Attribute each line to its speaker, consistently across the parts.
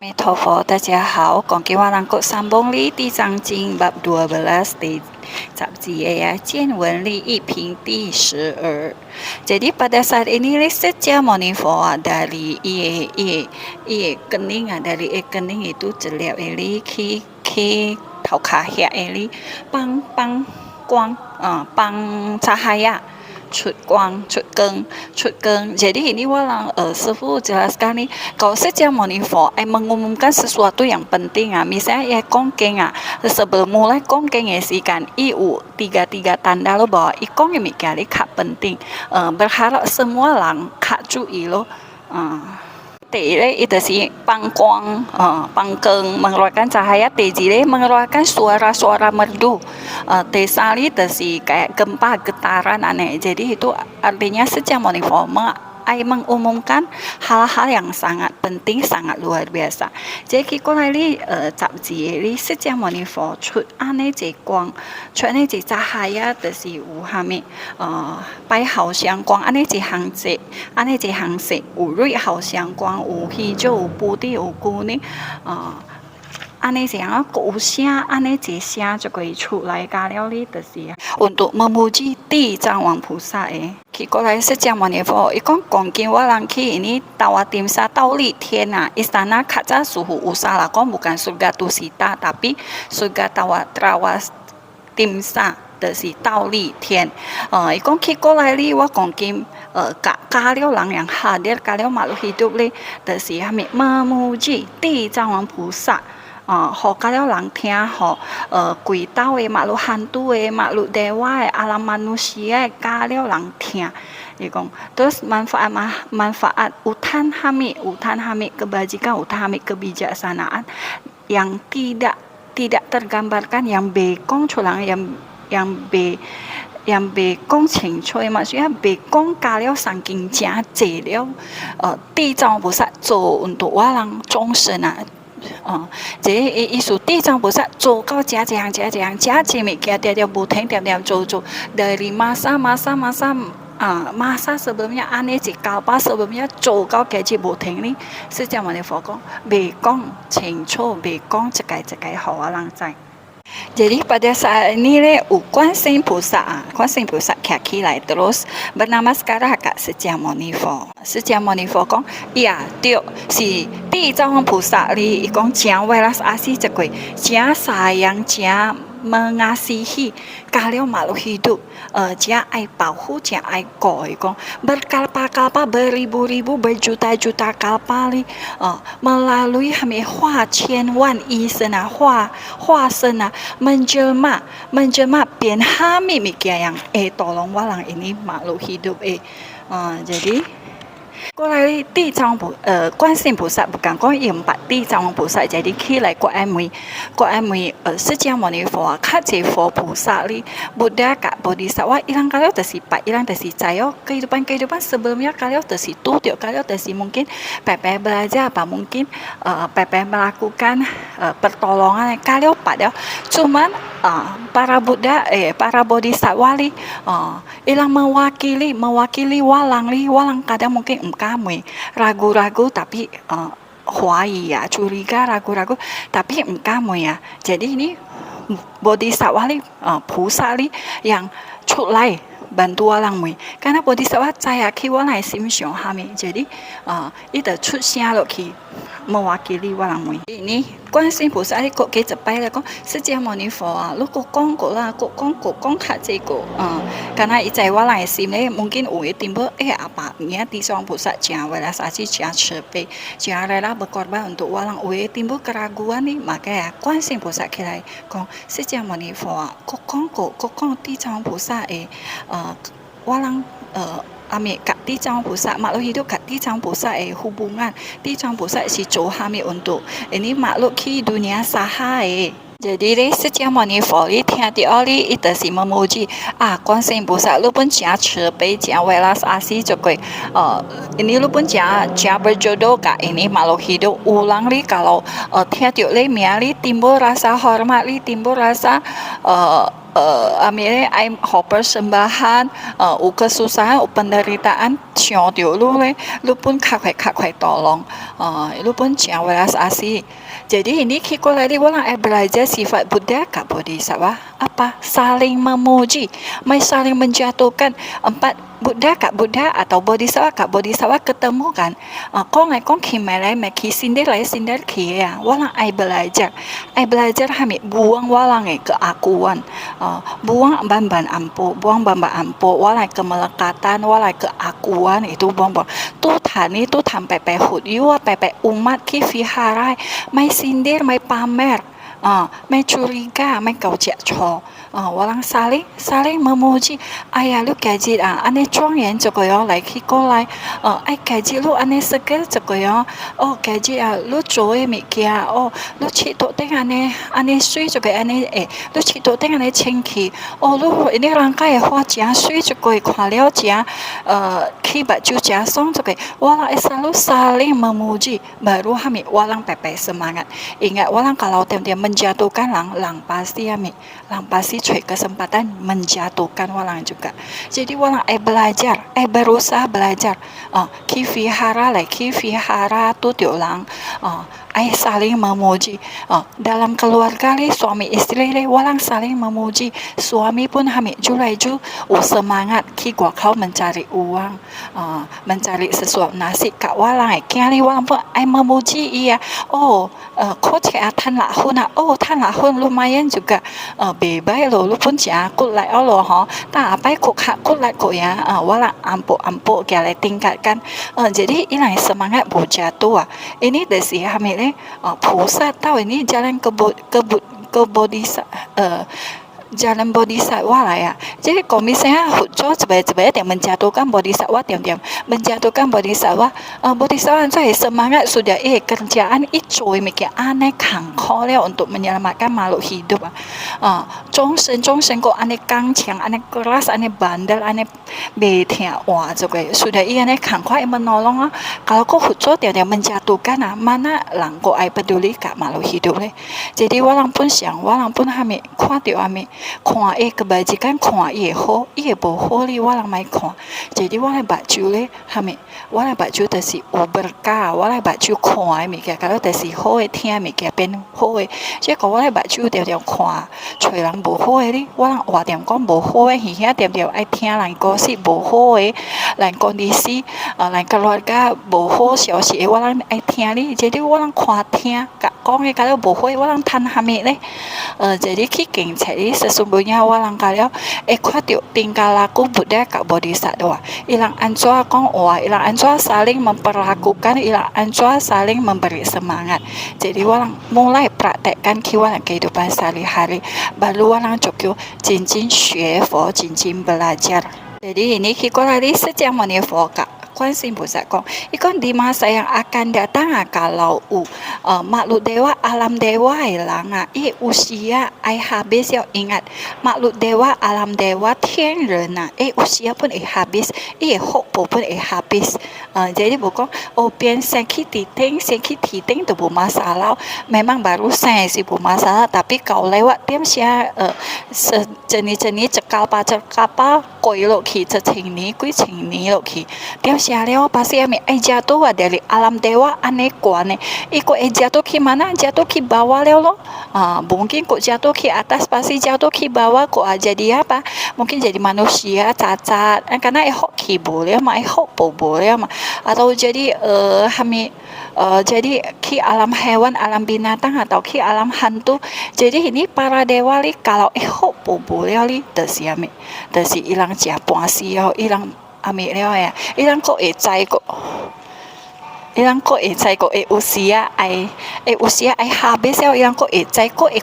Speaker 1: 弥陀佛，大家好。讲给我能够上里地藏经 bab 12 di Sabziya Jianwen Li Yiping di 12. Jadi pada saat ini sejak Monifor dari kening dari kening itu jelek eli ki thau kahya eli pang quang pang cahaya 出光出更出更. Jadi ini walang Sifu jelaskan nih kalau sejak Monifor mengumumkan sesuatu yang penting misalnya kongkeng sebelum mulai kongkeng sih kan tiga tanda lo bahwa ikong ini kali kak penting berharap semua lang kak cuy lo Tele itu si pangkuang, pangkeng mengeluarkan cahaya, tejile mengeluarkan suara-suara merdu, tesali itu si kayak gempa getaran aneh. Jadi itu artinya sejak Monifor mengumumkan hal-hal yang sangat penting, sangat luar biasa. Jadi kalau ini Sabziya sejak Monifor出aneh je光，出aneh je cahaya itu si kami 白好相光，安尼一行色，安尼一行色，有瑞好相光，有喜就有布的有姑呢，安尼这样有声，安尼一声就可以出来加了哩，就是untuk memuji 地藏王菩萨诶。过来是讲嘛，你说一讲讲经我人去ini Tawatimsa Tauli Thiên istana kaca suhu usaha kon bukan surga Tusita tapi surga Tawatimsa 就是道理天，伊讲去过来哩，我讲经，加了人yang hadir，加了makhluk hidup哩，就是哈咪memuji 地藏王菩萨。好加了人听，好鬼道的makhluk hantu的makhluk dewa的alam manusia加了人听，伊讲 terus manfaat utan hami kebajikan utan hami kebijaksanaan yang tidak tergambarkan yang bekong culang yang bekong 清楚maksudnya bekong kalau saking 加济了地藏菩萨做 untuk orang 众生jadi isu 地藏菩萨做到加济物件条不停做 dari masa sebelumnya aneh kalpa sebelumnya 做到gaji 不停呢是这样的佛讲 bekong 清楚 bekong 这个好orang 在 Jadi pada saat ini Kuan Yin菩萨 kaki lai terus bernama sekarang Kak Sejak Monifor. Sejak Monifor 講 ya 對是地藏王菩薩哩，伊講真welas asih cekui, 真 sayang 真 mengasihi kalian makhluk hidup, dia ai 保护 dia ai 過伊講 berkalpa-kalpa beribu-ribu berjuta-juta kalpa li melalui kami 化千万一生化身menjelma 变 kami mikir yang tolong walang ini makhluk hidup jadi 过来地藏观世音菩萨 bukan 講用白地藏王菩薩 jadi 起來國安梅釋迦牟尼佛較濟佛菩薩li Buddha kak Bodhisattva ilang kalian tersi pak ilang tersi cayo kehidupan sebelumnya kalian tersi tuh kalian tersi mungkin Pepe belajar apa mungkin Pepe melakukan pertolongan kalian pada cuman para Buddha para Bodhisattva li ilang mewakili walang kadang mungkin kami ragu-ragu tapi huai curiga ragu-ragu tapi kami jadi ini Bodhisattva li Pusa li yang culai bantu walang karena Bodhisattva saya ki walang simsyong kami jadi itu cutnya lo ki mewakili walang ini 觀世音菩薩個幾隻擺嚟講，釋迦牟尼佛如果講過啦，講下這個karena在我來心裡 mungkin 有一點不apa ya 地藏菩薩jangan welas asih jangan cepat jangan rela berkorban untuk walang 有一點不 keraguan nih makanya 觀世音菩薩起來講釋迦牟尼佛講地藏菩薩walang Ami kat 地藏菩薩 makhluk hidup kat 地藏菩薩 hubungan 地藏菩薩 si jauh kami untuk ini makhluk ki dunia saha jadi sejak Monifor tiap hari itu si memuji 觀世音菩薩 lu pun jangan cepat jangan welas asih juga ini lu pun jangan berjodoh kat ini makhluk hidup ulang li kalau tiap li miali timbul rasa hormat li timbul rasa akhirnya persembahan kesusahan penderitaan 想到你咧，你pun较快tolong, lu pun jangan welas asih. Jadi ini kiko lagi orang belajar sifat Buddha kak Bodhisattva apa saling memuji, mai saling menjatuhkan. Empat Buddha kak Buddha atau Bodhisattva kak Bodhisattva ketemu kan, kong khimai lai maki sindir kia, orang belajar hamid buang walang keakuan, buang ban ampo, walang kemelekatan, walang keakuan itu buang. Tu tham pepe hut yua pepe umat ki viharai, mai sindir, mai pamer, mai curiga, mai kau cek cho, walang saling memuji. Ayah lu gaji ane 庄严这个样来去过来，gaji lu ane seger 这个样，gaji lu 做的物件，lu 吃到顶ane 水这个ane lu 吃到顶ane 清气，lu ini rangkai花真水这个看了真去baju就真爽这个，walang selalu saling memuji, baru kami walang pepe semangat. Ingat walang kalau tiap-tiap menjatuhkan lang pasti cari kesempatan menjatuhkan walang juga. Jadi walang belajar, berusaha belajar. Ki vihara tu lang, saling memuji. Dalam keluarga suami istri walang saling memuji. Suami pun kami julai semangat ki gua kau mencari uang, mencari sesuatu nasi kak walang kali walang pun memuji iya. Kau cakap tan lahun lumayan juga, bebas lu pun jangan kut lai lo tak apa kut lai ya, walang ampo kali tingkatkan. Jadi ini semangat berjatuh. Ini dari kami Pusat tahu ini jalan ke jalan Bodhisattva lah ya. Jadi kalau misalnya hujau sebaik-baik yang menjatuhkan Bodhisattva, menjatuhkan Bodhisattva, Bodhisattva saya semangat sudah kerjaan itu mikir aneh kangkol untuk menyelamatkan makhluk hidup. Jongsen kok aneh kangcang, aneh keras, aneh bandel, aneh betian, wah juga sudah aneh kangkol menolong. Kalau kok hujau dia menjatuhkan, mana langkau peduli kat makhluk hidup le. Jadi walaupun kami kuatiu kami看kebajikan看好不好哩walang mai看. Jadi walang baju le kami walang baju 就是有berkah, walang baju 看的物件，kalau 就是好的听物件變好的，即個walang baju 條看，找人無好的哩，walang話點講無好的，而且條愛聽人故事無好的，人kondisi，人keluarga 無好消息，walang愛聽哩，jadi walang 看聽，講嘅kalau 無好，walang tan kami le. Jadi ki cari sesungguhnya walang kalau kuatiu tingkah laku Buddha kak Bodhisattva. Ilang anjua kong ilang anjua saling memperlakukan, ilang anjua saling memberi semangat. Jadi walang mulai praktekkan kiwalang kehidupan sehari-hari. Baru walang cukup jinjin 学佛，jinjin belajar. Jadi ini kiko lagi sejak menifo kak. Kuansin pusat kong, ikon di masa yang akan datang kalau makhluk dewa alam dewa hilang, usia habis ya ingat makhluk dewa alam dewa 天人usia pun habis, hope pun habis. Jadi bukan biar sakit titing tu bermasalah, memang baru saya sih bermasalah, tapi kau lewat tiap sia jenis cekal koi loki cecing ni loki tiap siapa pasti kami jatuh dari alam dewa aneh kuane. Iko jatuh ki mana? Jatuh ki bawah lo. Mungkin kok jatuh ki atas pasti jatuh ki bawah kok jadi apa? Mungkin jadi manusia cacat. Karena hok ki boleh mah hok boleh mah. Atau jadi kami jadi ki alam hewan, alam binatang atau ki alam hantu. Jadi ini para dewa li kalau hok boleh li desi ilang japuasi ilang Ambil ya, ilang kok usia habis ya ilang kok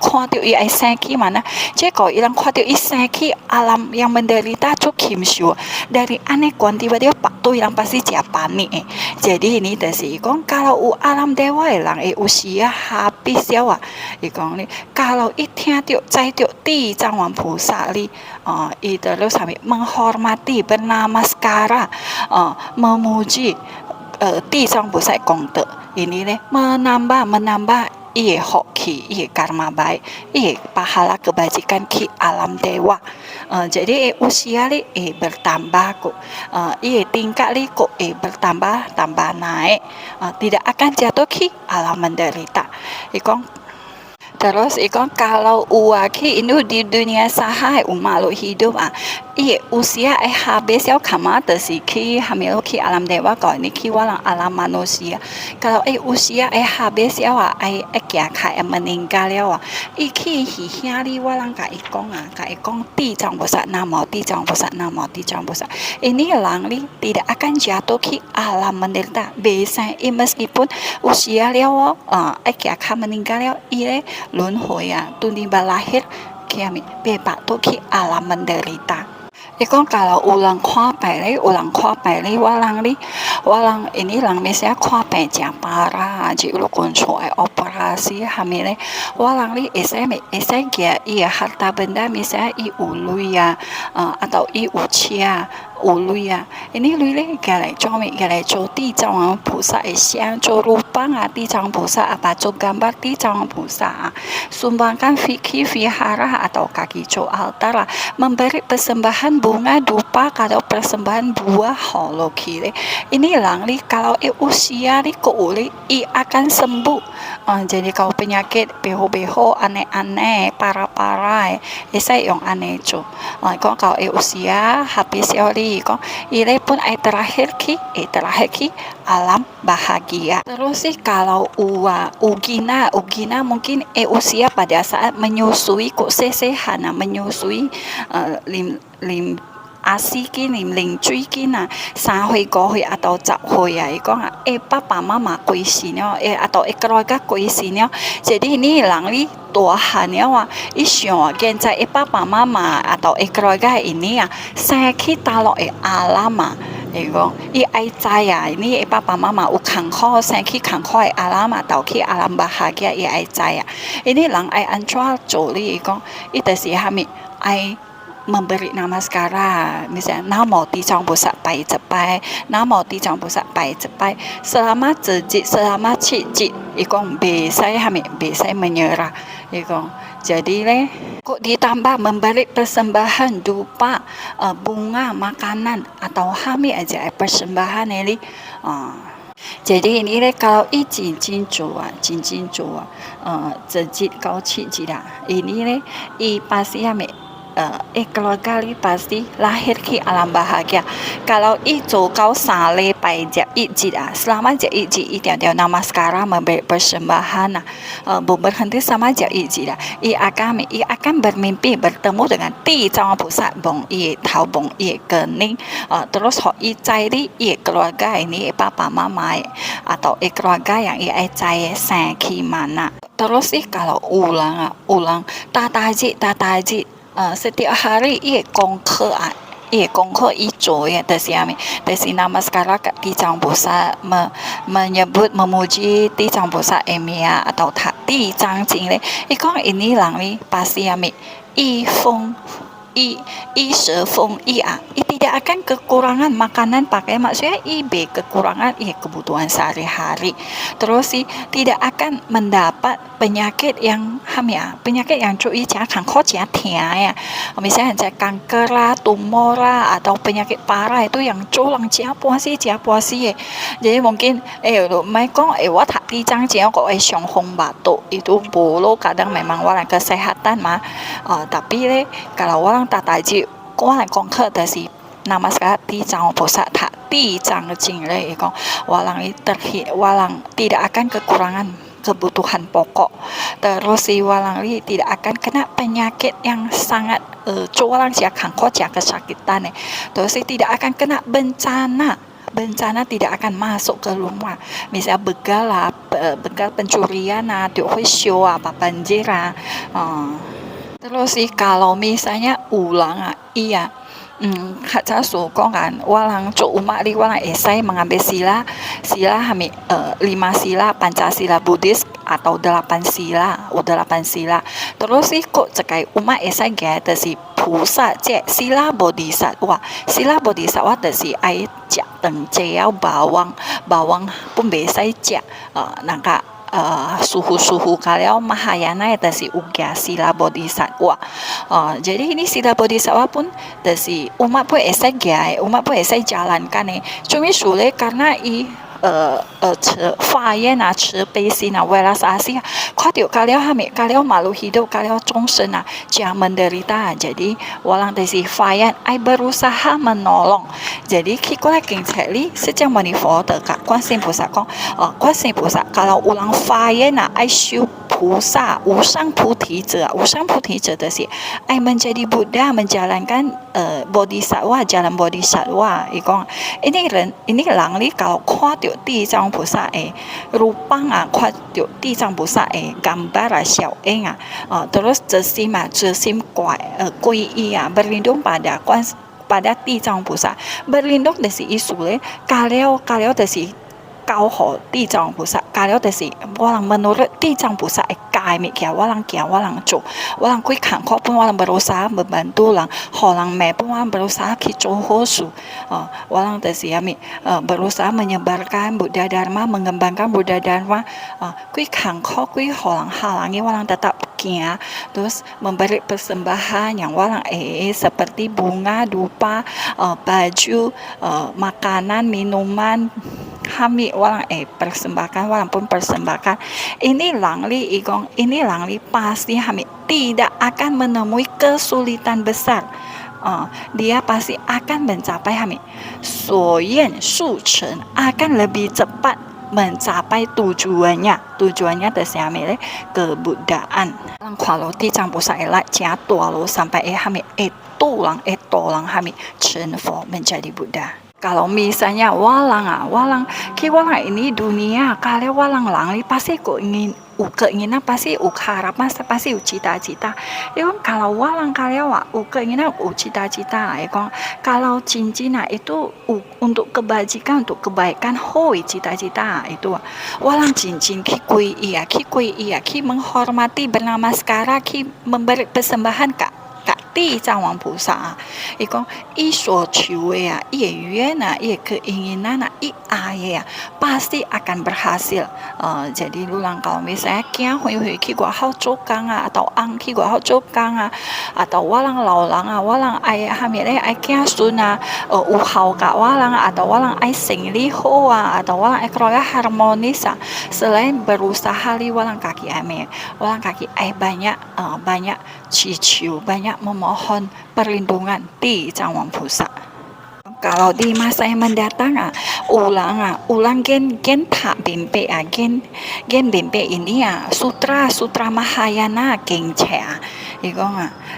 Speaker 1: kuatiu seki mana? Jika ilang kuatiu seki alam yang menderita tu kimshu dari aneh kuantiba dia paktu ilang pasti panik. Jadi ini desi ikon kalau alam dewa ilang usia habis ya wa ikon ni kalau itia tiu cai tiu di Zhangwan Pusa li itu lo sampai menghormati bernamaskara memuji 地上不晒功德 ini nih menambah Ia hoki, ia karma baik, ia pahala kebajikan ki alam dewa. Jadi usia li bertambah kok, ia tingkat li kok tambah naik, tidak akan jatuh ki alam menderita. Ikon Terus ikon kalau uaki ini di dunia sahai makhluk hidup usia habis ya kamata sih ki hamil ki alam dewa kau ini ki walang alam manusia. Kalau usia habis ya kia kai meninggal ya iki hihiari walang ka ikon ti jang bosa namo ti jang bosa ini langli tidak akan jatuh ki alam menderita. Bisa meskipun usia ya kia kai meninggal ya ile luân hồi tiba lahir kami bebas tu ki alam menderita. Ikon kalau ulang khoa pai walang ini lang misalnya khoa pai jang para ji ulo konco operasi hamile walang li esai kia harta benda misalnya ulu ya atau ucia ulu ya ini lui galai cho di jang pusa siang cho rupa di jang pusa apa cho gambar di jang pusa sumbangkan fikih vihara atau kaki cho altar memberi persembahan bunga dupa atau persembahan buah holokile ini langli kalau usia uli akan sembuh. Jadi kalau penyakit beho aneh-aneh para saya yang aneh cu kalau usia habis kok ini pun terakhir ki alam bahagia. Terus sih kalau ugina mungkin usia pada saat menyusui kok sesehana menyusui lim asi kini ling cui kina 3 歲4歲 atau 10 歲講papa mama 過世了atau keluarga 過世了 jadi ini langli Tuhan ya isyo現在papa mama atau keluarga ini saya kita lo alam ini papa mama ukangko saya ki kangko alam atau ki alam bahagia saya ini lang anjual joli itu sih kami memberi namaskara misalnya namo di jang bosa pai cepai namo di jang bosa pai cepai selama jejit selama cicit ikon besai menyerah ikon jadi kok ditambah memberi persembahan dupa bunga makanan atau kami aja persembahan ini jadi ini kalau cincin jual jejit kau cicit ini pasti keluarga pasti lahir ki alam bahagia. Kalau kau sale pai selama itu namaskara memberi persembahan berhenti sama akan bermimpi bertemu dengan ti jang pusat bong tahu bong kening terus cari keluarga ini papa mama atau keluarga yang cari seki mana. Terus kalau ulang tataji setiap hari kongko itu dari namaskara di jang bosa menyebut memuji di jang bosa emia atau di jang jing ikon ini langli pasti feng tidak akan kekurangan makanan pakai maksudnya kekurangan kebutuhan sehari-hari terus tidak akan mendapat penyakit yang penyakit yang cuy jangan misalnya kanker tumor atau penyakit parah itu yang culang puasi jadi mungkin di jang jing kok batuk itu bolo kadang memang orang kesehatan tapi kalau orang tataji orang kongke dari namaskara di jang bosa di jang jing walang tidak akan kekurangan kebutuhan pokok terus walang tidak akan kena penyakit yang sangat walang kesakitan terus tidak akan kena bencana tidak akan masuk ke rumah misalnya begal pencurian banjir terus kalau misalnya ulang kan walang umat walang esai mengambil sila 5 sila Pancasila Buddhis atau 8 sila terus kok cekai umat esai gaya Pusa sila bodhisattva dari jak teng bawang pun besai jak nangka suhu-suhu kalau Mahayana itu ugia sila bodhisattva. Jadi ini sila bodhisattva pun umat pun esai gaya, umat pun esai jalankan cuma sulit karena发愿啊，慈悲心啊，为了啥事啊？看到kalau malu hidup, kalau 众生啊，jangan menderita. Jadi orang fayan, ai berusaha menolong. Jadi kita lagi sejak menifo dekat 观世音菩萨讲，观世音菩萨 kalau orang fayan啊，ai 修菩萨无上菩提者，无上菩提者ai menjadi Buddha menjalankan bodhisattva jalan bodhisattva. Ini orang ni kalau 看到地藏菩萨rupang看到地藏菩萨gambar xiao terus zesim皈依berlindung pada 地藏菩萨 berlindung isu kalau 高好地藏菩萨 kalau orang menurut 地藏菩萨改mikir orang做orang kui kangkok pun orang berusaha membantu orang pun orang berusaha kicohosu orang berusaha menyebarkan Buddha Dharma mengembangkan Buddha Dharma kui kangkok kui orang halangi orang tetap terus memberi persembahan yang orang seperti bunga, dupa, baju, makanan, minuman kami orang persembahkan orang pun persembahkan ini langli pasti kami tidak akan menemui kesulitan besar dia pasti akan mencapai kami soyan suchen akan lebih cepat mencapai tujuannya kebuddhaan kalau 地藏菩萨来加多了 sampai kami tolong kami成佛 menjadi Buddha. Kalau misalnya walang ini dunia kalau walang pasti keinginan pasti harapan pasti cita-cita. Kalau walang kalau keinginan cita-cita kalau cincin itu untuk kebajikan untuk kebaikan hoi cita-cita itu walang cincin ki menghormati bernamaskara ki memberi persembahan kak 地藏王菩萨伊讲伊所求的愿keinginan pasti akan berhasil. Jadi ulang kalau misalnya kia hui ki gua hao zhougang atau ang ki gua hao zhougang atau walang laulang walang ai hamile ai kia sun u hao ka walang atau walang ai sing li ho atau walang ai keluarga harmonis selain berusaha li walang kaki ai banyak ciciu banyak memohon perlindungan 地藏王菩萨 kalau di masa yang mendatang ulang gen tak bimpe gen bimpe ini sutra Mahayana geng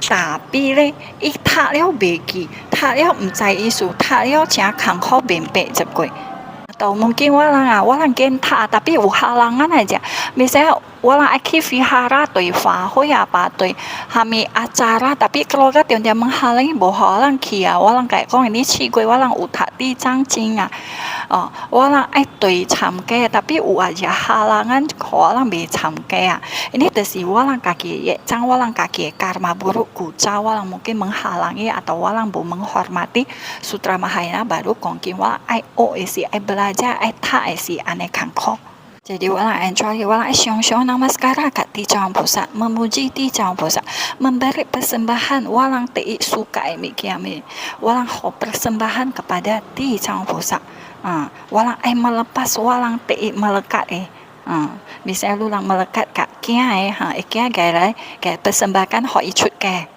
Speaker 1: tapi le tak liao begi tak liao 唔在意思 tak liao 正坎坷 bimpe 接過 atau mungkin walang gen tak tapi halangan aja misalnya walang aki vihara tui fahoy apa tui kami acara tapi keluarga tiap-tiap menghalangi bahwa walang kia walang kayak kong ini cikgu walang utak di cangcing walang tui camke tapi aja halangan walang be camke ini walang kaki walang kaki karma buruk kuca walang mungkin menghalangi atau walang bu menghormati sutra Mahayana baru kongkin walang belajar tak aneh kangkok. Jadi walang syong namaskara kat 地藏菩萨 memuji 地藏菩萨 memberi persembahan walang suka walang persembahan kepada 地藏菩萨 walang melepas walang melekat misalnya lulang melekat kat kia kia gaya persembahkan icut ke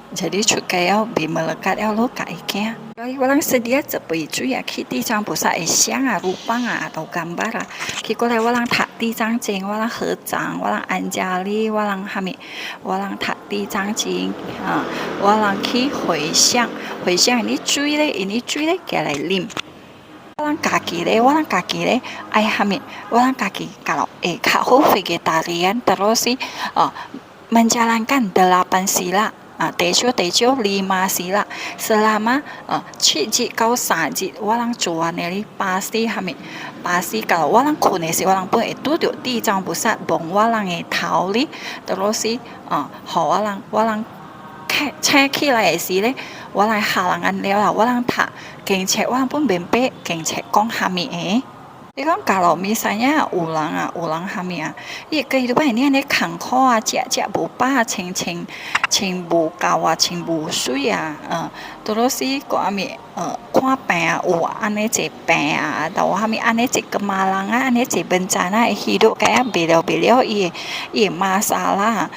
Speaker 1: jadi cukaya bi melekat lo kat ikia walang sedia cepu ki 地藏菩萨香rupang atau gambar kita walang tak 地藏经 walang 合掌 walang anjali walang hami walang tak 地藏经 walang ki 回向 ini cuy le kaya lim walang kaki le ai hami walang kaki kalau kau vegetarian terus menjalankan 8 sila tejo 5 sila selama cicit kau sajit walang cuan ini pasti kalau walang konesi walang pun itu 地藏菩萨 bong walang tauli terus walang cek lah le walang halangan leo walang tak geng cek walang pun bempe geng cek kong kami Kan kalau misalnya ulang kami ya kehidupan ini khangko cek bupa cing bu kawa cing bu sui terus sih kok kami kuah ane cek atau kami ane cek kemalangan ane cek bencana hidup kayak beliau masalah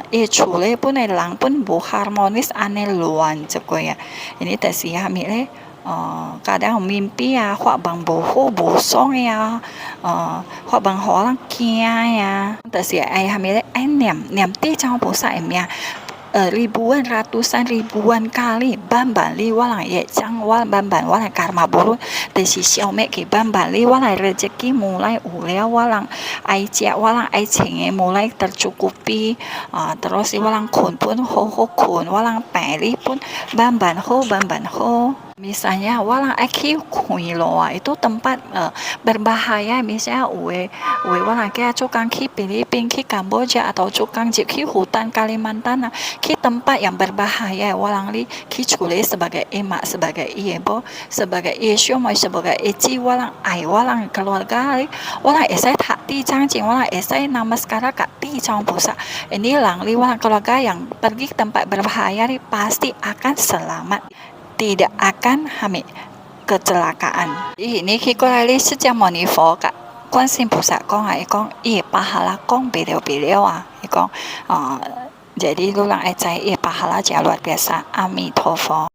Speaker 1: cule pun lang pun bu harmonis ane luan ceko ya ini tesi kami kadang mimpi hoặc bằng bồ hô bồ song hoặc bằng họ lăng kia tại vì ai ham ai niệm ti trong bồ sa em ribuan ratusan ribuan kali bamban li walang ye chang wal bamban walang karma buruk dari xiao me ke bamban li walang rezeki mulai ulia walang ai cia walang ai cenge mulai tercukupi terus walang kun pun ho kun walang peli pun bamban ho misalnya walang aki kuiloa itu tempat berbahaya misalnya uwe walang kayak cukang ki Filipina ki Kamboja atau cukang ki hutan Kalimantan ki tempat yang berbahaya walang li ki cule sebagai emak sebagai ibu sebagai isu mau sebagai eci walang ai walang keluarga li walang esai hati jangjing walang esai nama sekarang kati cang pusat ini lang li walang keluarga yang pergi ke tempat berbahaya li pasti akan selamat tidak akan hamil kecelakaan ini khi có lai sejak moni phổ cả quan心菩萨讲讲pahala 讲beliau讲jadi lu lang ai cai pahala luar biasa amitofo